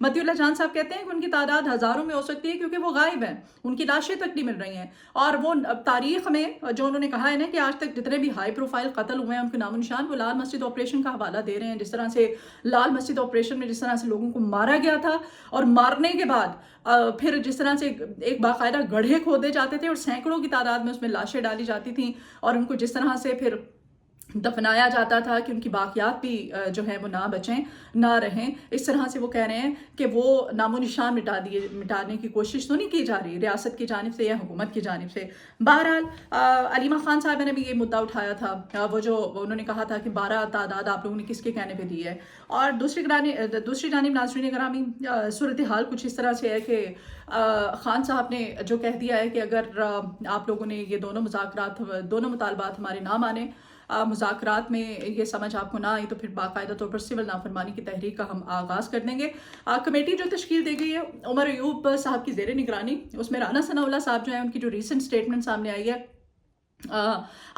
متی اللہ جان صاحب کہتے ہیں کہ ان کی تعداد ہزاروں میں ہو سکتی ہے کیونکہ وہ غائب ہیں، ان کی لاشیں تک نہیں مل رہی ہیں، اور وہ تاریخ میں جو انہوں نے کہا ہے نا کہ آج تک جتنے بھی ہائی پروفائل قتل ہوئے ہیں ان کے نام و نشان وہ لال مسجد آپریشن کا حوالہ دے رہے ہیں، جس طرح سے لال مسجد آپریشن میں جس طرح سے لوگوں کو مارا گیا تھا، اور مارنے کے بعد پھر جس طرح سے ایک باقاعدہ گڑھے کھودے جاتے تھے اور سینکڑوں کی تعداد میں اس میں لاشیں ڈالی جاتی تھیں، اور ان کو جس طرح سے پھر دفنایا جاتا تھا کہ ان کی باقیات بھی جو ہے وہ نہ بچیں نہ رہیں، اس طرح سے وہ کہہ رہے ہیں کہ وہ نام و نشان مٹانے کی کوشش تو نہیں کی جا رہی ریاست کی جانب سے یا حکومت کی جانب سے۔ بہرحال علیمہ خان صاحبہ نے بھی یہ مدعا اٹھایا تھا، وہ جو انہوں نے کہا تھا کہ 12 تعداد آپ لوگوں نے کس کے کہنے پہ دی ہے، اور دوسری جانب ناظرین گرامی صورتحال کچھ اس طرح سے ہے کہ خان صاحب نے جو کہہ دیا ہے کہ اگر آپ لوگوں نے یہ دونوں مطالبات ہمارے نہ مانیں، مذاکرات میں یہ سمجھ آپ کو نہ آئی، تو پھر باقاعدہ طور پر سول نافرمانی کی تحریک کا ہم آغاز کر دیں گے۔ کمیٹی جو تشکیل دی گئی ہے عمر ایوب صاحب کی زیر نگرانی، اس میں رانا ثناء اللہ صاحب جو ہیں ان کی جو ریسنٹ سٹیٹمنٹ سامنے آئی ہے،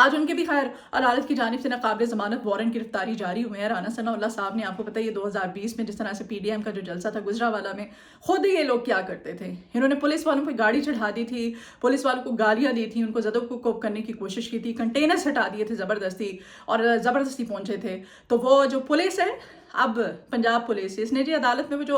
آج ان کے بھی خیر عدالت کی جانب سے ناقابل ضمانت وارنٹ گرفتاری جاری ہوئے ہیں۔ رانا ثناء اللہ صاحب نے آپ کو پتہ ہے یہ 2020 میں جس طرح سے پی ڈی ایم کا جو جلسہ تھا گجرانوالہ میں، خود ہی یہ لوگ کیا کرتے تھے، انہوں نے پولیس والوں پہ گاڑی چڑھا دی تھی، پولیس والوں کو گالیاں دی تھی، ان کو زدوں کو کوپ کرنے کی کوشش کی تھی، کنٹینرز ہٹا دیے تھے زبردستی اور زبردستی پہنچے تھے۔ تو وہ جو پولیس ہے اب پنجاب پولیس، اس نے جی عدالت میں وہ جو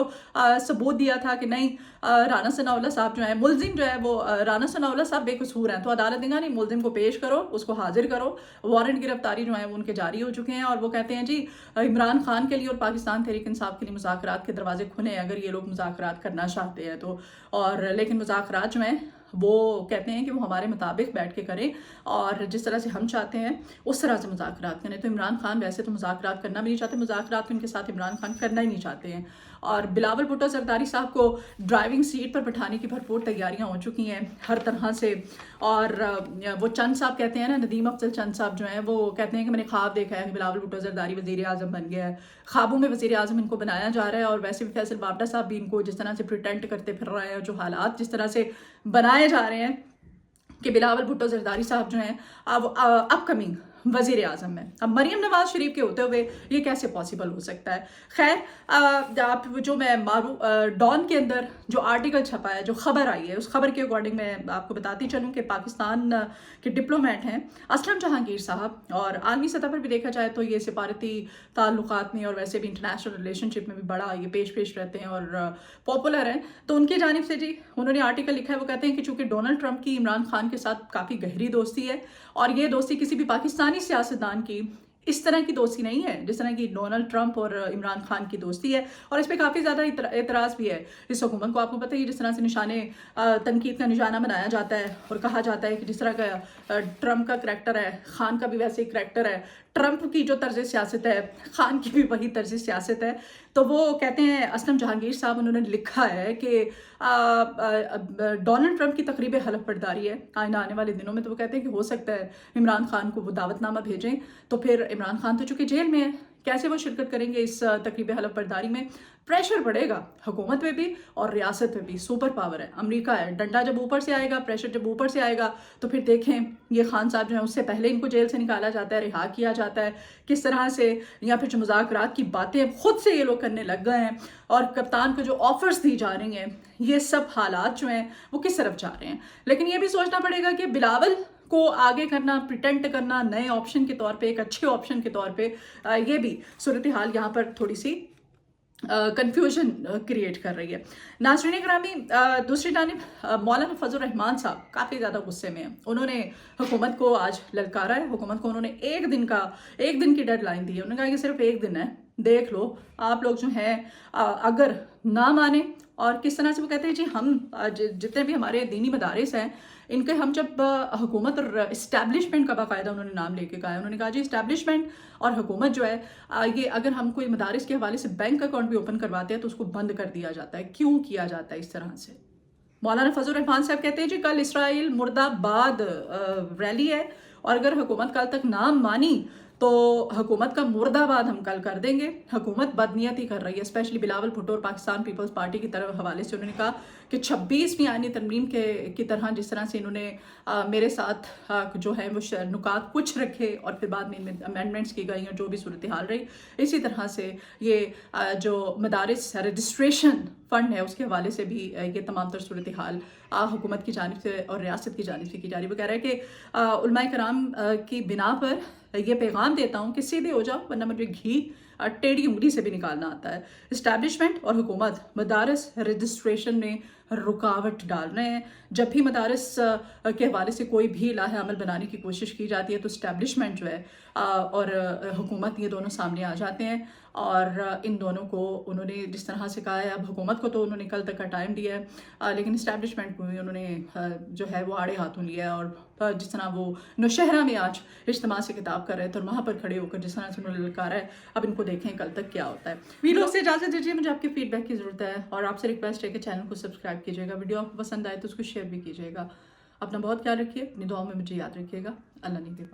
ثبوت دیا تھا کہ نہیں رانا ثناء اللہ صاحب جو ہے ملزم جو ہے وہ رانا ثناء اللہ صاحب بے قصور ہیں، تو عدالت نے کہا نہیں ملزم کو پیش کرو، اس کو حاضر کرو، وارنٹ گرفتاری جو ہیں وہ ان کے جاری ہو چکے ہیں، اور وہ کہتے ہیں جی عمران خان کے لیے اور پاکستان تحریک انصاف کے لیے مذاکرات کے دروازے کھلے ہیں اگر یہ لوگ مذاکرات کرنا چاہتے ہیں تو، اور لیکن مذاکرات جو ہیں وہ کہتے ہیں کہ وہ ہمارے مطابق بیٹھ کے کریں اور جس طرح سے ہم چاہتے ہیں اس طرح سے مذاکرات کریں۔ تو عمران خان ویسے تو مذاکرات کرنا بھی نہیں چاہتے، مذاکرات ان کے ساتھ عمران خان کرنا ہی نہیں چاہتے ہیں، اور بلاول بھٹو زرداری صاحب کو ڈرائیونگ سیٹ پر بٹھانے کی بھرپور تیاریاں ہو چکی ہیں ہر طرح سے، اور وہ چند صاحب کہتے ہیں نا، ندیم افضل چند صاحب جو ہیں وہ کہتے ہیں کہ میں نے خواب دیکھا ہے کہ بلاول بھٹو زرداری وزیر اعظم بن گیا ہے، خوابوں میں وزیر اعظم ان کو بنایا جا رہا ہے، اور ویسے بھی فیصل بابڈا صاحب بھی ان کو جس طرح سے پریٹینڈ کرتے پھر رہے ہیں، جو حالات جس طرح سے بنائے جا رہے ہیں کہ بلاول بھٹو زرداری صاحب جو ہیں اب اپ کمنگ وزیر اعظم میں، اب مریم نواز شریف کے ہوتے ہوئے یہ کیسے پاسبل ہو سکتا ہے؟ خیر آپ جو میں ڈان کے اندر جو آرٹیکل چھپا ہے، جو خبر آئی ہے، اس خبر کے اکارڈنگ میں آپ کو بتاتی چلوں کہ پاکستان کے ڈپلومیٹ ہیں اسلم جہانگیر صاحب، اور عالمی سطح پر بھی دیکھا جائے تو یہ سفارتی تعلقات میں اور ویسے بھی انٹرنیشنل ریلیشن شپ میں بھی بڑا یہ پیش رہتے ہیں اور پاپولر ہیں، تو ان کی جانب سے جی انہوں نے آرٹیکل لکھا ہے، وہ کہتے ہیں کہ چونکہ ڈونلڈ ٹرمپ کی عمران خان کے ساتھ کافی گہری دوستی ہے، اور یہ دوستی کسی بھی پاکستانی سیاستدان کی اس طرح کی دوستی نہیں ہے جس طرح کی ڈونلڈ ٹرمپ اور عمران خان کی دوستی ہے، اور اس پہ کافی زیادہ اعتراض بھی ہے اس حکومت کو۔ آپ کو پتہ ہے جس طرح سے نشانے تنقید کا نشانہ بنایا جاتا ہے اور کہا جاتا ہے کہ جس طرح کا ٹرمپ کا کریکٹر ہے، خان کا بھی ویسے ہی کریکٹر ہے، ٹرمپ کی جو طرز سیاست ہے خان کی بھی وہی طرز سیاست ہے، تو وہ کہتے ہیں اسلم جہانگیر صاحب انہوں نے لکھا ہے کہ ڈونلڈ ٹرمپ کی تقریب حلف برداری ہے آنے والے دنوں میں، تو وہ کہتے ہیں کہ ہو سکتا ہے عمران خان کو وہ دعوت نامہ بھیجیں، تو پھر عمران خان تو چونکہ جیل میں ہے، کیسے وہ شرکت کریں گے اس تقریب حلف برداری میں؟ پریشر پڑے گا حکومت پہ بھی اور ریاست پہ بھی، سپر پاور ہے امریکہ ہے، ڈنڈا جب اوپر سے آئے گا، پریشر جب اوپر سے آئے گا تو پھر دیکھیں یہ خان صاحب جو ہیں اس سے پہلے ان کو جیل سے نکالا جاتا ہے، رہا کیا جاتا ہے کس طرح سے، یا پھر جو مذاکرات کی باتیں خود سے یہ لوگ کرنے لگ گئے ہیں، اور کپتان کو جو آفرز دی جا رہی ہیں، یہ سب حالات جو ہیں وہ کس طرف جا رہے ہیں۔ لیکن یہ بھی سوچنا پڑے گا کہ بلاول کو آگے کرنا، پریٹینڈ کرنا نئے آپشن کے طور پہ، ایک اچھے آپشن کے طور پہ، یہ بھی صورتحال یہاں پر تھوڑی سی کنفیوژن کریٹ کر رہی ہے۔ ناظرین گرامی دوسری جانب مولانا فضل الرحمان صاحب کافی زیادہ غصے میں ہیں، انہوں نے حکومت کو آج للکارا ہے، حکومت کو انہوں نے ایک دن کی ڈیڈ لائن دی ہے، انہوں نے کہا کہ صرف ایک دن ہے، دیکھ لو آپ لوگ جو ہیں اگر نہ مانیں، اور کس طرح سے وہ کہتے ہیں جی ہم جتنے بھی ہمارے دینی مدارس ہیں ان کے ہم جب حکومت اور اسٹیبلشمنٹ کا باقاعدہ انہوں نے نام لے کے کہا ہے، انہوں نے کہا جی اسٹیبلشمنٹ اور حکومت جو ہے یہ اگر ہم کوئی مدارس کے حوالے سے بینک اکاؤنٹ بھی اوپن کرواتے ہیں تو اس کو بند کر دیا جاتا ہے، کیوں کیا جاتا ہے اس طرح سے؟ مولانا فضل الرحمان صاحب کہتے ہیں جی کل اسرائیل مرد آباد ریلی ہے، اور اگر حکومت کل تک نہ مانی تو حکومت کا مرداباد ہم کل کر دیں گے. حکومت بدنیتی کر رہی ہے, اسپیشلی بلاول بھٹو اور پاکستان پیپلز پارٹی کی طرف حوالے سے. انہوں نے کہا کہ 26ویں آئینی ترمیم کی طرح جس طرح سے انہوں نے میرے ساتھ جو ہے وہ نکات کچھ رکھے اور پھر بعد میں امینڈمنٹس کی گئی ہیں جو بھی صورتحال رہی, اسی طرح سے یہ جو مدارس رجسٹریشن فنڈ ہے اس کے حوالے سے بھی یہ تمام تر صورتحال حکومت کی جانب سے اور ریاست کی جانب سے کی جا رہی ہے. وہ کہہ رہا ہے کہ علماء کرام کی بنا پر یہ پیغام دیتا ہوں کہ سیدھے ہو جاؤ ورنہ مجھے گھی ٹیڑھی انگلی سے بھی نکالنا آتا ہے. اسٹیبلشمنٹ اور حکومت مدارس رجسٹریشن میں رکاوٹ ڈال رہے ہیں. جب بھی مدارس کے حوالے سے کوئی بھی لاہ عمل بنانے کی کوشش کی جاتی ہے تو اسٹیبلشمنٹ جو ہے اور حکومت یہ دونوں سامنے آ جاتے ہیں, اور ان دونوں کو انہوں نے جس طرح سے کہا ہے, اب حکومت کو تو انہوں نے کل تک کا ٹائم دیا ہے لیکن اسٹیبلشمنٹ کو بھی انہوں نے جو ہے وہ آڑے ہاتھوں لیا ہے. اور جس طرح وہ نوشہرہ میں آج اجتماع سے خطاب کر رہے تھے اور وہاں پر کھڑے ہو کر جس طرح سے انہوں نے للکارا ہے, اب ان کو دیکھیں کل تک کیا ہوتا ہے. ویڈیو سے اجازت دیجیے, مجھے آپ کے فیڈ بیک کی ضرورت ہے اور آپ سے ریکویسٹ ہے کہ چینل کو سبسکرائب کیجیے گا. ویڈیو آپ کو پسند آئے تو اس کو شیئر بھی کیجیے گا. اپنا بہت خیال رکھیے, اپنی دعاؤں میں مجھے یاد رکھیے گا. اللہ نگہبان.